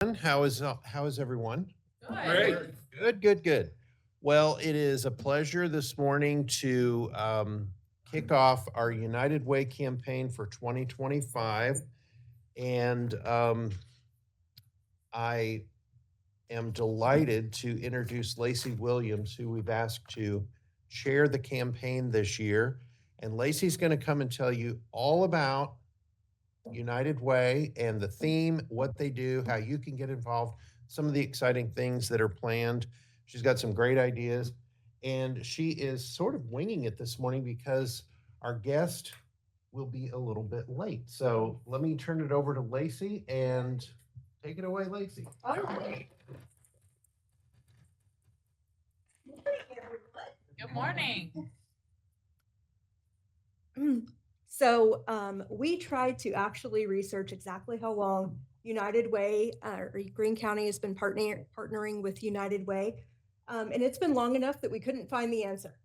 How is everyone? Great. Good. Well, it is a pleasure this morning to kick off our United Way campaign for 2025, and I am delighted to introduce Lacey Williams, who we've asked to chair the campaign this year. And Lacey's going to come and tell you all about United Way and the theme, what they do, how you can get involved, some of the exciting things that are planned. She's got some great ideas. And she is sort of winging it this morning because our guest will be a little bit late. So let me turn it over to Lacey and take it away, Lacey. All right. Good morning. So we tried to actually research exactly how long United Way or Greene County has been partnering with United Way. And it's been long enough that we couldn't find the answer.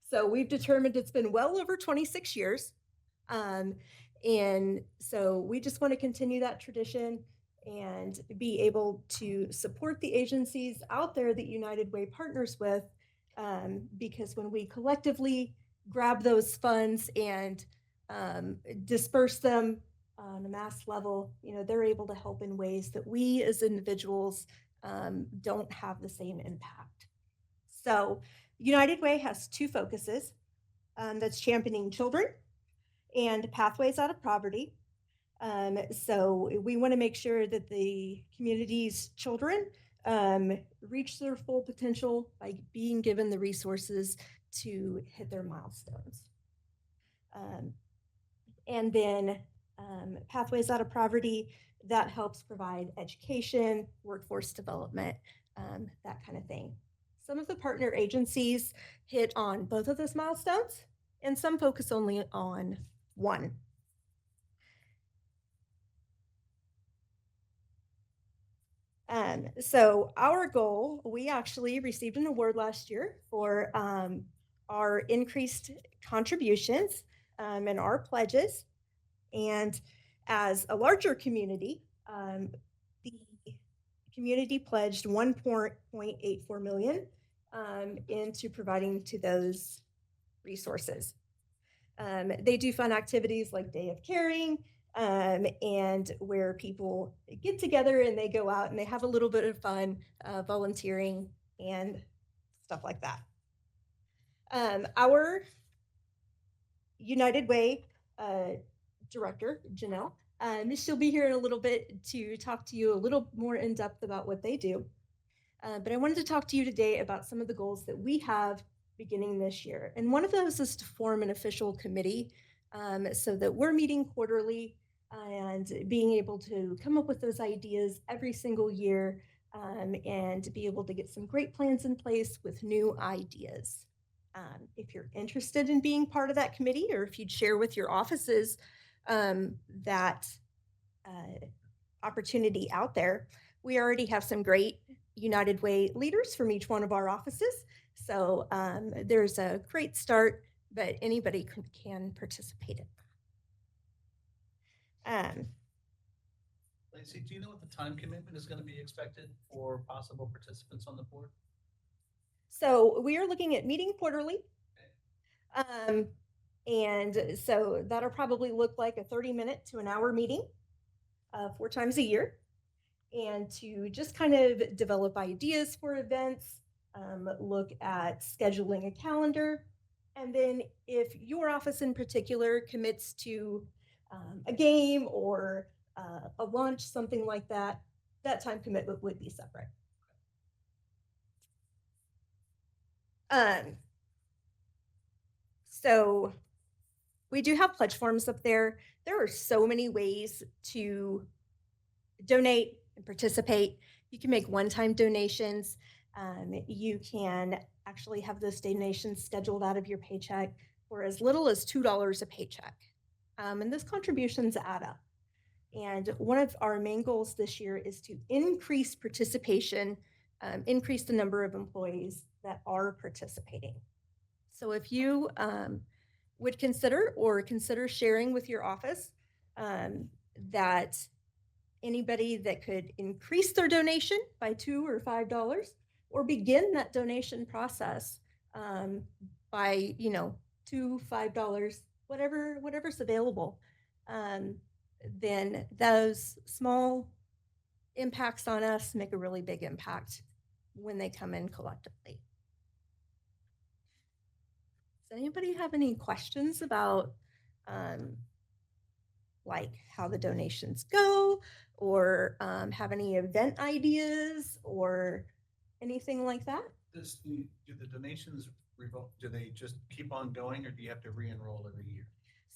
So we've determined it's been well over 26 years. And so we just want to continue that tradition and be able to support the agencies out there that United Way partners with, because when we collectively grab those funds and disperse them on a mass level, they're able to help in ways that we as individuals don't have the same impact. So United Way has two focuses. That's championing children and pathways out of poverty. So we want to make sure that the community's children reach their full potential by being given the resources to hit their milestones. And then pathways out of poverty, that helps provide education, workforce development, that kind of thing. Some of the partner agencies hit on both of those milestones, and some focus only on one. So our goal, we actually received an award last year for our increased contributions and our pledges. And as a larger community, the community pledged $1.84 million into providing to those resources. They do fun activities like Day of Caring, and where people get together and they go out and they have a little bit of fun volunteering and stuff like that. Our United Way director, Janelle, she'll be here in a little bit to talk to you a little more in depth about what they do. But I wanted to talk to you today about some of the goals that we have beginning this year. And one of those is to form an official committee so that we're meeting quarterly and being able to come up with those ideas every single year, and be able to get some great plans in place with new ideas. If you're interested in being part of that committee, or if you'd share with your offices that opportunity out there, we already have some great United Way leaders from each one of our offices. So there's a great start, but anybody can participate in that. Lacey, do you know what the time commitment is going to be expected for possible participants on the board? So we are looking at meeting quarterly. And so that'll probably look like a 30-minute to an hour meeting 4 times a year, and to just kind of develop ideas for events, look at scheduling a calendar. And then if your office in particular commits to a game or a lunch, something like that, that time commitment would be separate. So we do have pledge forms up there. There are so many ways to donate and participate. You can make one-time donations. You can actually have those donations scheduled out of your paycheck for as little as $2 a paycheck. And those contributions add up. And one of our main goals this year is to increase participation, increase the number of employees that are participating. So if you would consider sharing with your office that anybody that could increase their donation by $2 or $5 or begin that donation process by, $2, $5, whatever's available. Then those small impacts on us make a really big impact when they come in collectively. Does anybody have any questions about like how the donations go, or have any event ideas or anything like that? Do the donations do they just keep on going, or do you have to re-enroll every year?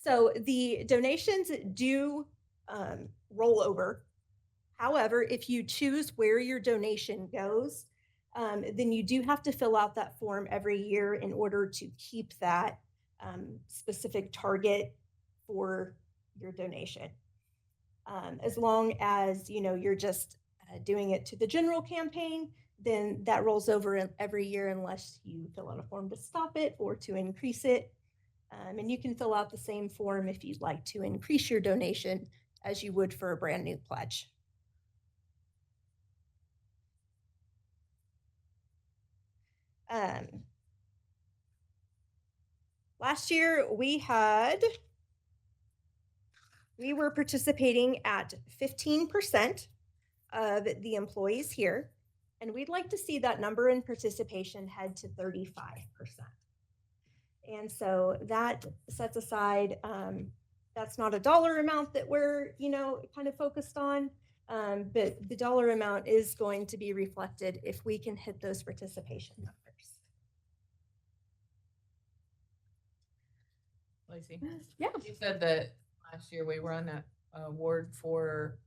So the donations do roll over. However, if you choose where your donation goes, then you do have to fill out that form every year in order to keep that specific target for your donation. As long as you're just doing it to the general campaign, then that rolls over every year unless you fill out a form to stop it or to increase it. And you can fill out the same form if you'd like to increase your donation as you would for a brand new pledge. Last year we were participating at 15% of the employees here, and we'd like to see that number in participation head to 35%. And so that sets aside, that's not a dollar amount that we're, kind of focused on, but the dollar amount is going to be reflected if we can hit those participation numbers. Lacey, Yeah. you said that last year we won an award for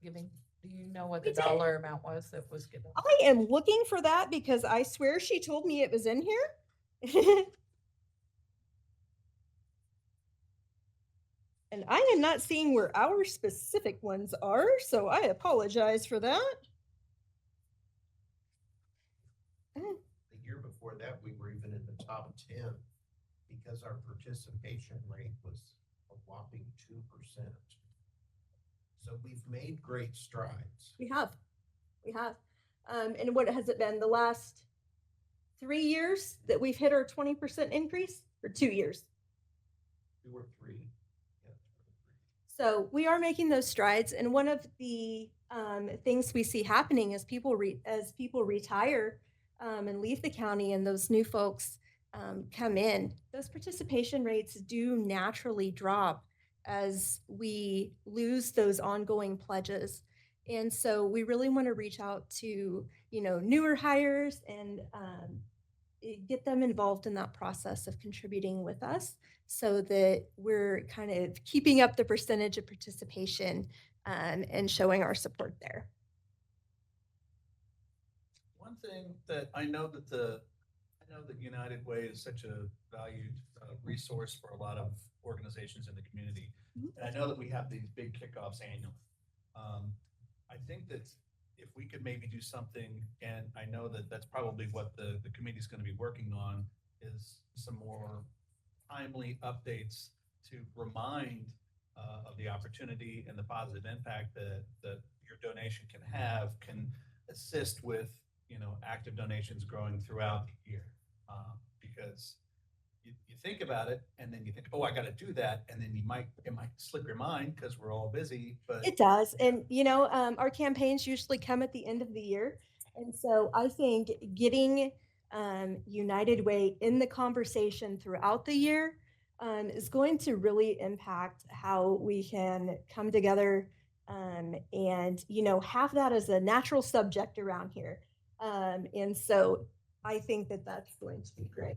giving. Do you know what the dollar amount was that was given? I am looking for that because I swear she told me it was in here. And I am not seeing where our specific ones are, so I apologize for that. The year before that, we were even in the top 10 because our participation rate was a whopping 2%. So we've made great strides. We have. And what has it been? The last 3 years that we've hit our 20% increase, or 2 years? 2 or 3. Yeah, 2 or 3. So we are making those strides. And one of the things we see happening as people retire and leave the county and those new folks come in, those participation rates do naturally drop as we lose those ongoing pledges. And so we really want to reach out to, newer hires and get them involved in that process of contributing with us so that we're kind of keeping up the percentage of participation and showing our support there. One thing that I know that United Way is such a valued resource for a lot of organizations in the community. And I know that we have these big kickoffs annually. I think that if we could maybe do something, and I know that that's probably what the committee is going to be working on, is some more timely updates to remind of the opportunity and the positive impact that your donation can assist with, active donations growing throughout the year. Because you think about it and then you think, oh, I got to do that. And then it might slip your mind because we're all busy, but it does. And, our campaigns usually come at the end of the year. And so I think getting United Way in the conversation throughout the year is going to really impact how we can come together and, have that as a natural subject around here. And so I think that that's going to be great.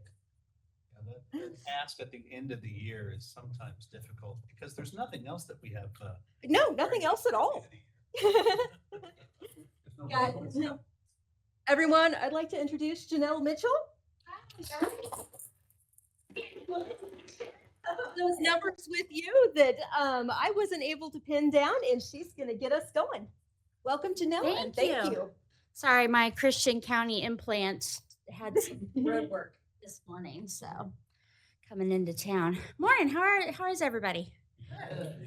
yeah, that ask at the end of the year is sometimes difficult because there's nothing else that we have. No, nothing else at all. Yeah, everyone, I'd like to introduce Janelle Mitchell. Those numbers with you that I wasn't able to pin down, and she's going to get us going. Welcome, Janelle, and thank you. Sorry, my Christian County implant had some road work this morning, so coming into town. Morning, how is everybody?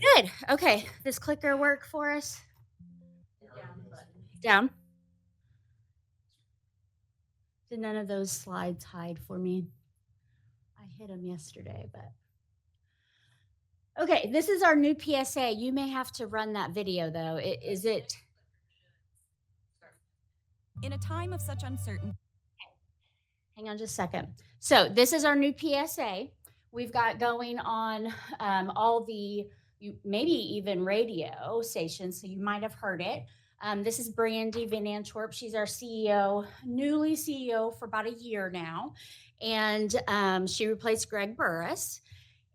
Good. Okay. This clicker work for us? Down. Did none of those slides hide for me? I hit them yesterday, but. Okay, this is our new PSA. You may have to run that video though. Is it? In a time of such uncertainty. Hang on just a second. So this is our new PSA. We've got going on all the, maybe even radio stations, so you might have heard it. This is Brandy Van Antwerp. She's our CEO, newly CEO for about a year now. And she replaced Greg Burris.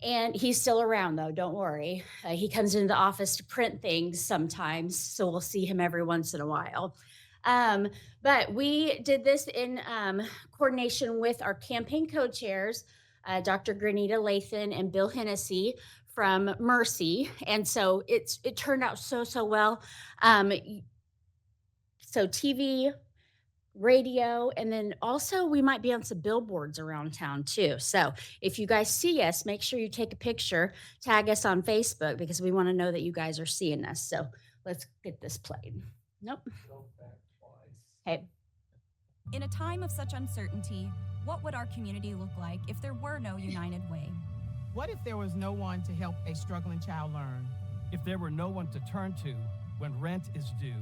And he's still around though, don't worry. He comes into the office to print things sometimes, so we'll see him every once in a while. But we did this in coordination with our campaign co-chairs, Dr. Granita Lathan and Bill Hennessy from Mercy. And so it turned out so well. So TV, radio, and then also we might be on some billboards around town too. So if you guys see us, make sure you take a picture, tag us on Facebook, because we want to know that you guys are seeing us. So let's get this played. Nope. Okay. In a time of such uncertainty, what would our community look like if there were no United Way? What if there was no one to help a struggling child learn? If there were no one to turn to when rent is due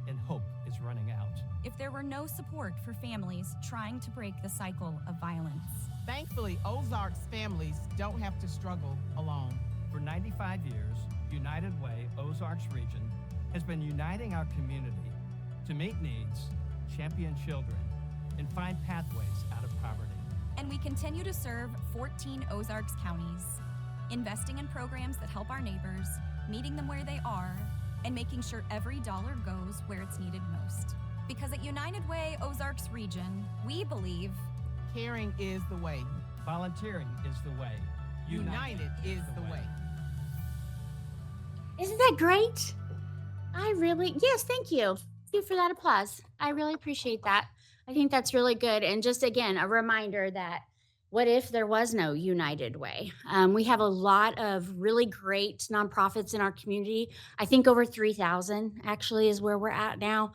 and hope is running out. If there were no support for families trying to break the cycle of violence? Thankfully, Ozarks families don't have to struggle alone. For 95 years, United Way Ozarks Region has been uniting our community to meet needs, champion children, and find pathways out of poverty. And we continue to serve 14 Ozarks counties, investing in programs that help our neighbors, meeting them where they are, and making sure every dollar goes where it's needed most. Because at United Way Ozarks Region, we believe Caring is the way. Volunteering is the way. United is the way. Isn't that great? Yes, thank you. Thank you for that applause. I really appreciate that. I think that's really good. And just again, a reminder that what if there was no United Way? We have a lot of really great nonprofits in our community. I think over 3,000 actually is where we're at now.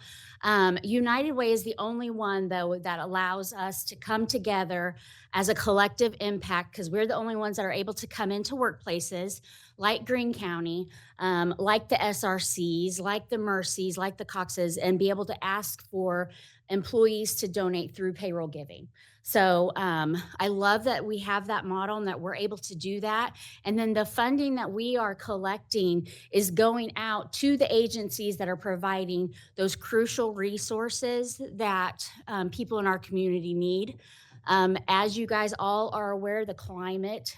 United Way is the only one though that allows us to come together as a collective impact, because we're the only ones that are able to come into workplaces like Greene County, like the SRCs, like the Mercies, like the Coxes, and be able to ask for employees to donate through payroll giving. So I love that we have that model and that we're able to do that. And then the funding that we are collecting is going out to the agencies that are providing those crucial resources that people in our community need. As you guys all are aware, the climate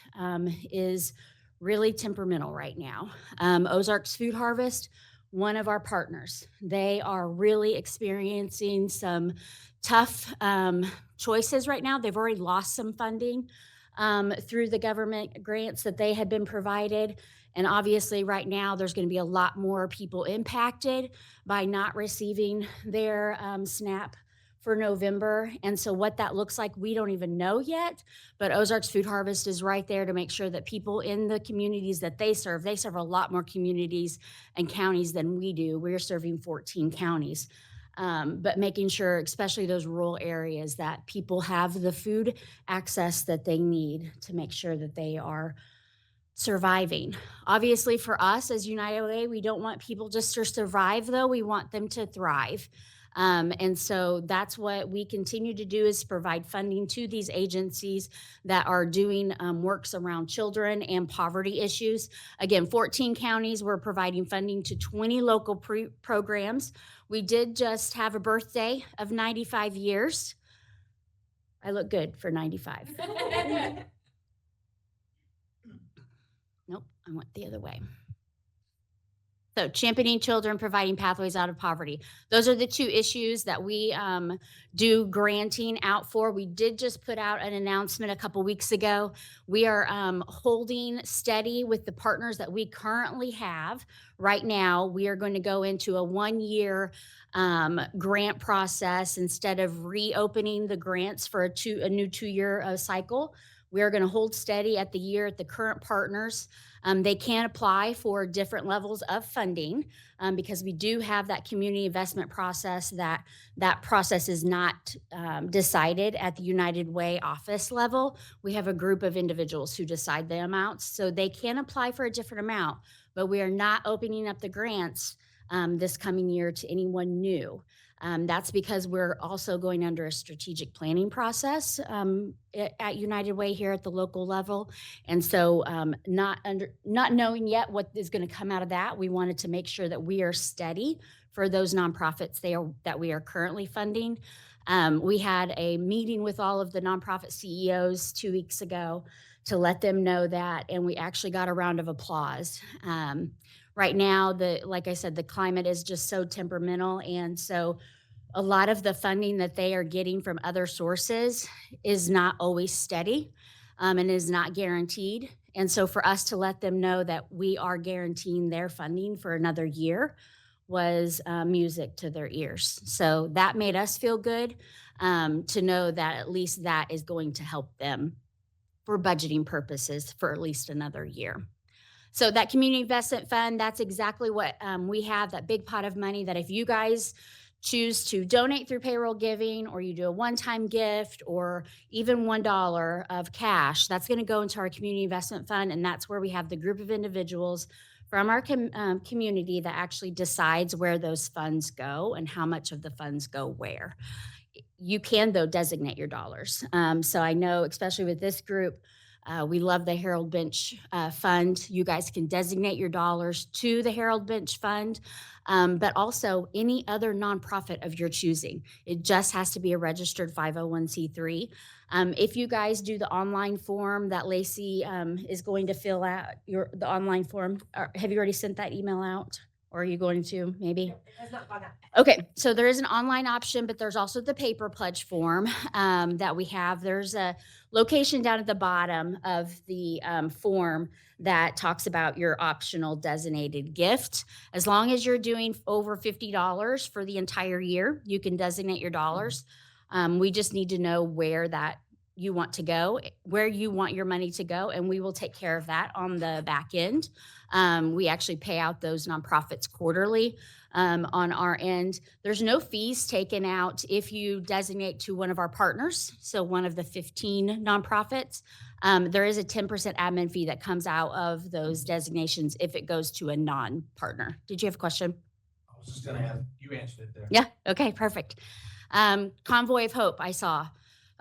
is really temperamental right now. Ozarks Food Harvest, one of our partners, they are really experiencing some tough choices right now. They've already lost some funding through the government grants that they had been provided. And obviously right now there's going to be a lot more people impacted by not receiving their SNAP for November. And so what that looks like, we don't even know yet, but Ozarks Food Harvest is right there to make sure that people in the communities that they serve a lot more communities and counties than we do. We're serving 14 counties. But making sure, especially those rural areas, that people have the food access that they need to make sure that they are surviving. Obviously for us as United Way, we don't want people just to survive though, we want them to thrive. And so that's what we continue to do, is provide funding to these agencies that are doing works around children and poverty issues. Again, 14 counties, we're providing funding to 20 local programs. We did just have a birthday of 95 years. I look good for 95. Nope, I went the other way. So championing children, providing pathways out of poverty. Those are the two issues that we do granting out for. We did just put out an announcement a couple weeks ago. We are holding steady with the partners that we currently have. Right now, we are going to go into a 1-year grant process instead of reopening the grants for a new 2-year cycle. We are going to hold steady at the year at the current partners. They can apply for different levels of funding because we do have that community investment process. That process is not decided at the United Way office level. We have a group of individuals who decide the amounts, so they can apply for a different amount, but we are not opening up the grants this coming year to anyone new. That's because we're also going under a strategic planning process at United Way here at the local level. And so not knowing yet what is going to come out of that, we wanted to make sure that we are steady for those nonprofits that we are currently funding. We had a meeting with all of the nonprofit CEOs 2 weeks ago to let them know that, and we actually got a round of applause. Right now, like I said, the climate is just so temperamental, and so a lot of the funding that they are getting from other sources is not always steady and is not guaranteed. And so for us to let them know that we are guaranteeing their funding for another year was music to their ears. So that made us feel good to know that at least that is going to help them for budgeting purposes for at least another year. So that community investment fund, that's exactly what we have, that big pot of money that if you guys choose to donate through payroll giving, or you do a one-time gift, or even $1 of cash, that's going to go into our community investment fund. And that's where we have the group of individuals from our community that actually decides where those funds go and how much of the funds go where. You can, though, designate your dollars. So I know, especially with this group, we love the Harold Bench Fund. You guys can designate your dollars to the Harold Bench Fund, but also any other nonprofit of your choosing. It just has to be a registered 501c3. If you guys do the online form that Lacey is going to fill out, the online form, have you already sent that email out? Or are you going to maybe? It has not gone out. Okay, so there is an online option, but there's also the paper pledge form that we have. There's a location down at the bottom of the form that talks about your optional designated gift. As long as you're doing over $50 for the entire year, you can designate your dollars. We just need to know where that you want to go, where you want your money to go, and we will take care of that on the back end. We actually pay out those nonprofits quarterly on our end. There's no fees taken out if you designate to one of our partners, so one of the 15 nonprofits. There is a 10% admin fee that comes out of those designations if it goes to a non-partner. Did you have a question? I was just gonna ask, you answered it there. Yeah, okay, perfect. Convoy of Hope, I saw.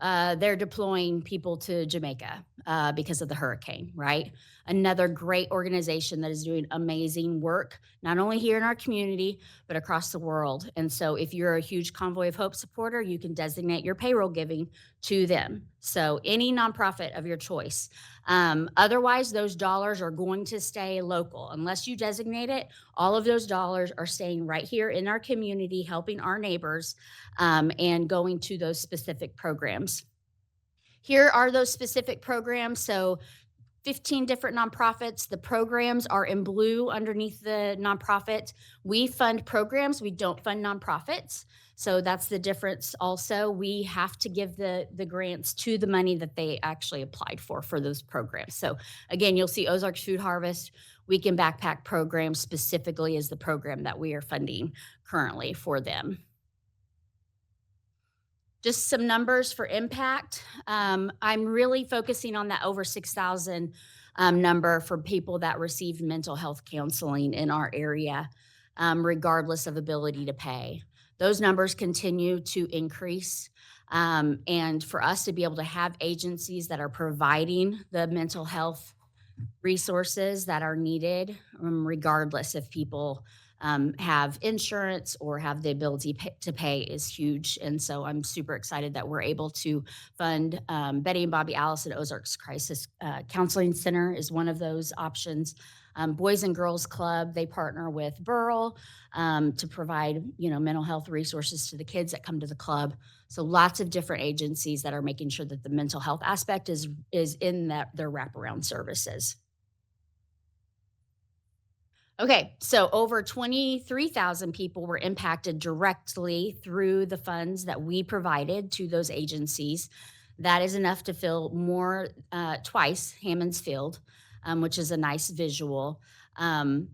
They're deploying people to Jamaica because of the hurricane, right? Another great organization that is doing amazing work, not only here in our community, but across the world. And so if you're a huge Convoy of Hope supporter, you can designate your payroll giving to them. So any nonprofit of your choice. Otherwise, those dollars are going to stay local. Unless you designate it, all of those dollars are staying right here in our community, helping our neighbors and going to those specific programs. Here are those specific programs. So 15 different nonprofits. The programs are in blue underneath the nonprofit. We fund programs. We don't fund nonprofits. So that's the difference also. We have to give the grants to the money that they actually applied for those programs. So again, you'll see Ozarks Food Harvest Weekend Backpack Program specifically is the program that we are funding currently for them. Just some numbers for impact. I'm really focusing on that over 6,000 number for people that received mental health counseling in our area, regardless of ability to pay. Those numbers continue to increase. And for us to be able to have agencies that are providing the mental health resources that are needed, regardless if people have insurance or have the ability to pay is huge. And so I'm super excited that we're able to fund Betty and Bobby Allison Ozarks Crisis Counseling Center is one of those options. Boys and Girls Club, they partner with Burl to provide, mental health resources to the kids that come to the club. So lots of different agencies that are making sure that the mental health aspect is in their wraparound services. Okay, so over 23,000 people were impacted directly through the funds that we provided to those agencies. That is enough to fill more, twice Hammond's Field, which is a nice visual. Um,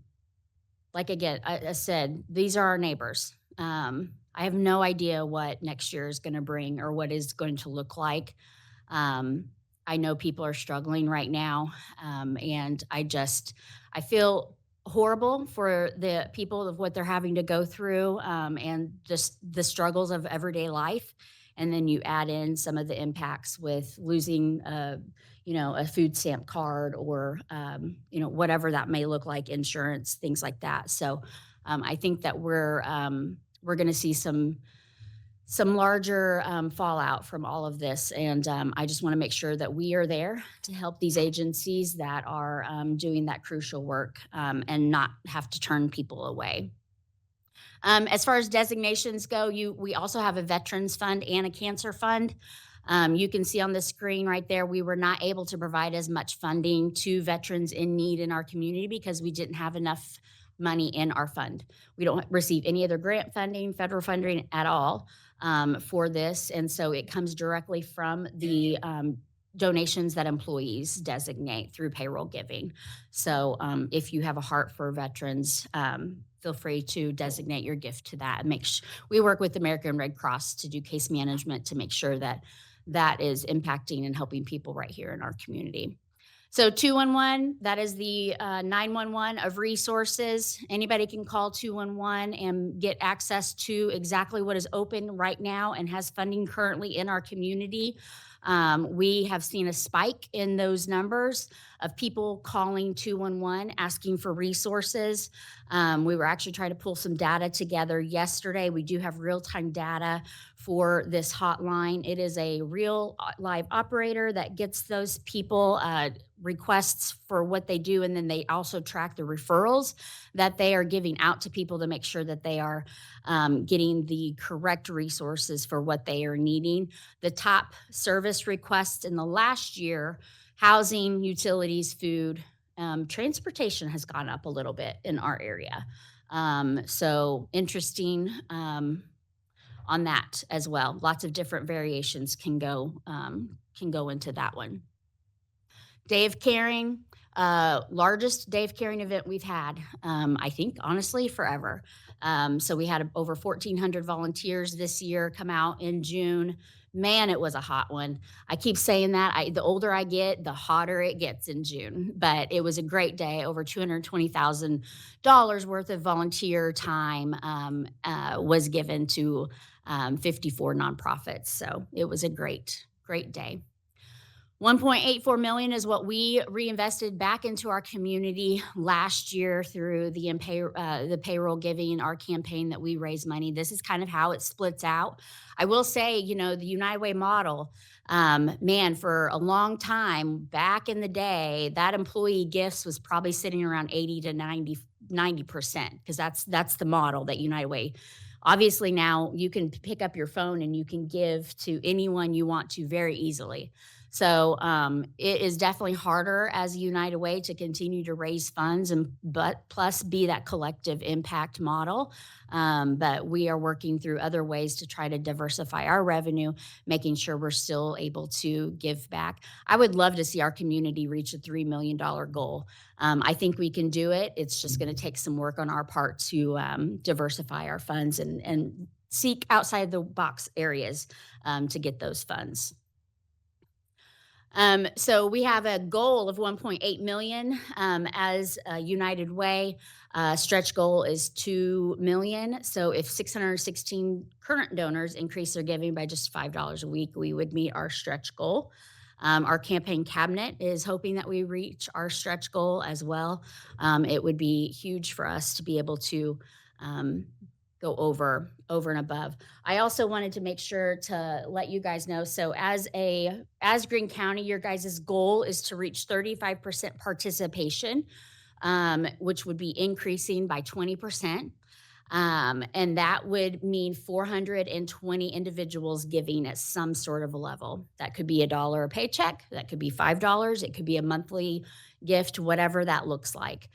like again, I said, these are our neighbors. I have no idea what next year is going to bring or what is going to look like. Um, I know people are struggling right now, and I feel horrible for the people of what they're having to go through, and just the struggles of everyday life. And then you add in some of the impacts with losing, a food stamp card or, whatever that may look like, insurance, things like that. So, I think that we're going to see some larger fallout from all of this. And I just want to make sure that we are there to help these agencies that are doing that crucial work, and not have to turn people away. As far as designations go, we also have a veterans fund and a cancer fund. You can see on the screen right there, we were not able to provide as much funding to veterans in need in our community because we didn't have enough money in our fund. We don't receive any other grant funding, federal funding at all, for this. And so it comes directly from the donations that employees designate through payroll giving. So if you have a heart for veterans, feel free to designate your gift to that. And we work with American Red Cross to do case management to make sure that that is impacting and helping people right here in our community. So 211, that is the 911 of resources. Anybody can call 211 and get access to exactly what is open right now and has funding currently in our community. We have seen a spike in those numbers of people calling 211 asking for resources. We were actually trying to pull some data together yesterday. We do have real-time data for this hotline. It is a real live operator that gets those people requests for what they do, and then they also track the referrals that they are giving out to people to make sure that they are getting the correct resources for what they are needing. The top service requests in the last year: housing, utilities, food, transportation has gone up a little bit in our area. So interesting on that as well. Lots of different variations can go into that one. Day of Caring, largest Day of Caring event we've had, I think, honestly, forever. So we had over 1,400 volunteers this year come out in June. Man, it was a hot one. I keep saying that. The older I get, the hotter it gets in June. But it was a great day. Over $220,000 worth of volunteer time was given to 54 nonprofits. So it was a great, great day. 1.84 million is what we reinvested back into our community last year through the payroll giving, our campaign that we raise money. This is kind of how it splits out. I will say, the United Way model, man, for a long time back in the day, that employee gifts was probably sitting around 80 to 90%, because that's the model that United Way. Obviously now you can pick up your phone and you can give to anyone you want to very easily. So it is definitely harder as a United Way to continue to raise funds but plus be that collective impact model. But we are working through other ways to try to diversify our revenue, making sure we're still able to give back. I would love to see our community reach a $3 million goal. I think we can do it. It's just going to take some work on our part to diversify our funds and seek outside the box areas to get those funds. So we have a goal of 1.8 million as a United Way. Stretch goal is 2 million. So if 616 current donors increase their giving by just $5 a week, we would meet our stretch goal. Our campaign cabinet is hoping that we reach our stretch goal as well. It would be huge for us to be able to go over and above. I also wanted to make sure to let you guys know. So as Greene County, your guys' goal is to reach 35% participation, which would be increasing by 20%. And that would mean 420 individuals giving at some sort of a level. That could be $1 a paycheck. That could be $5. It could be a monthly gift, whatever that looks like.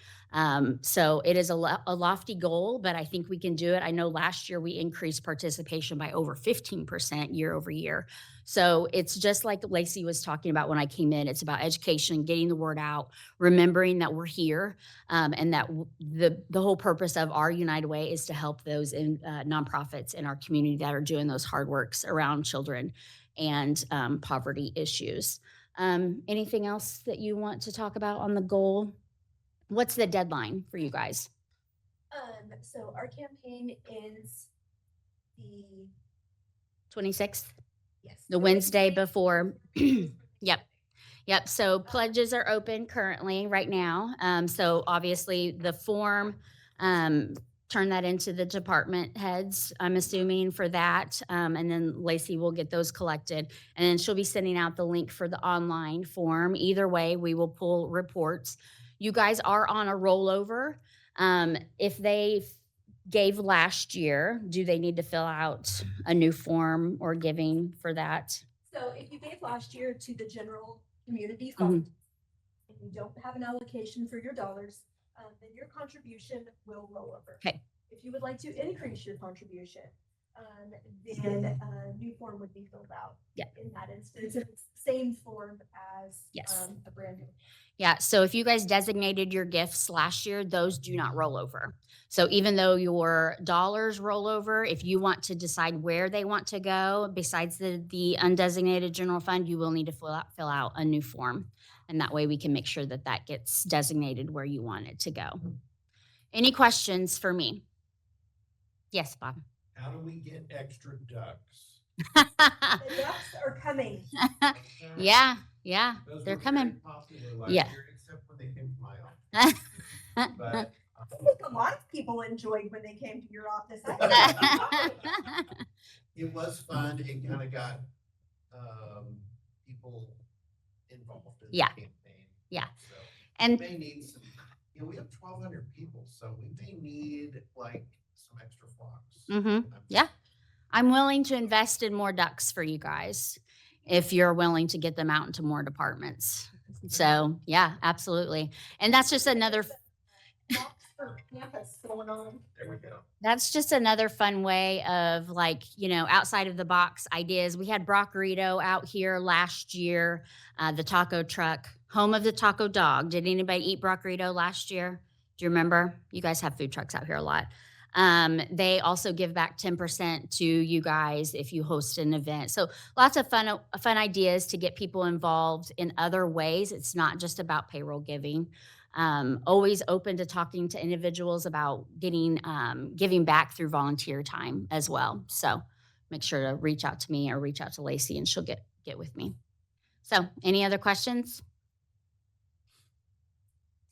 So it is a lofty goal, but I think we can do it. I know last year we increased participation by over 15% year over year. So it's just like Lacey was talking about when I came in. It's about education, getting the word out, remembering that we're here, and that the whole purpose of our United Way is to help those in nonprofits in our community that are doing those hard works around children and poverty issues. Anything else that you want to talk about on the goal? What's the deadline for you guys? So our campaign ends the 26th, yes the Wednesday before. Yep. Yep. So pledges are open currently right now. So obviously the form, turn that into the department heads, I'm assuming for that. And then Lacey will get those collected and then she'll be sending out the link for the online form. Either way, we will pull reports. You guys are on a rollover. If they gave last year, do they need to fill out a new form or giving for that? So if you gave last year to the general community fund and you don't have an allocation for your dollars, then your contribution will roll over. Okay. If you would like to increase your contribution, then a new form would be filled out. Yeah. In that instance, it's the same form as Yes. a brand new. Yeah, so if you guys designated your gifts last year, those do not roll over. So even though your dollars roll over, if you want to decide where they want to go, besides the undesignated general fund, you will need to fill out a new form. And that way we can make sure that that gets designated where you want it to go. Any questions for me? Yes, Bob. How do we get extra ducks? The ducks are coming. Yeah, Those they're were very coming. popular last Yeah. year, except when they came to my office. But I think a lot of people enjoyed when they came to your office. it was fun. It kind of got people involved in Yeah. the campaign. Yeah. So And we may need some, we have 1,200 people, so we may need like some extra flocks. yeah, I'm willing to invest in more ducks for you guys if you're willing to get them out into more departments. So yeah, absolutely. And that's just another Campus going on. There we go. That's just another fun way of like, outside of the box ideas. We had Brockerito out here last year, the taco truck, home of the taco dog. Did anybody eat Brockerito last year? Do you remember? You guys have food trucks out here a lot. They also give back 10% to you guys if you host an event. So lots of fun ideas to get people involved in other ways. It's not just about payroll giving. Always open to talking to individuals about giving back through volunteer time as well. So make sure to reach out to me or reach out to Lacey and she'll get with me. So any other questions?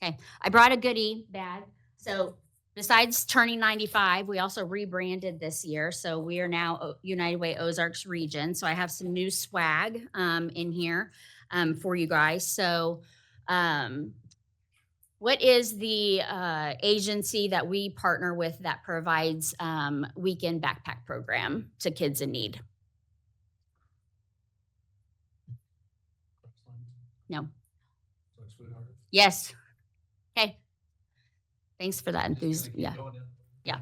Okay, I brought a goodie bag. So besides turning 95, we also rebranded this year. So we are now United Way Ozarks Region. So I have some new swag in here for you guys. So what is the agency that we partner with that provides weekend backpack program to kids in need? No. So it's Food Harvest. Yes. Okay. Thanks for that enthusiasm. Keep Yeah. going in. Yeah.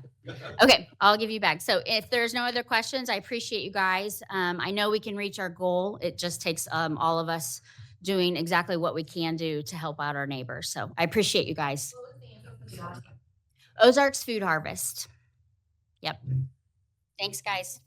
Okay, I'll give you back. So if there's no other questions, I appreciate you guys. I know we can reach our goal. It just takes all of us doing exactly what we can do to help out our neighbors. So I appreciate you guys. Ozarks Food Harvest. Yep. Thanks, guys.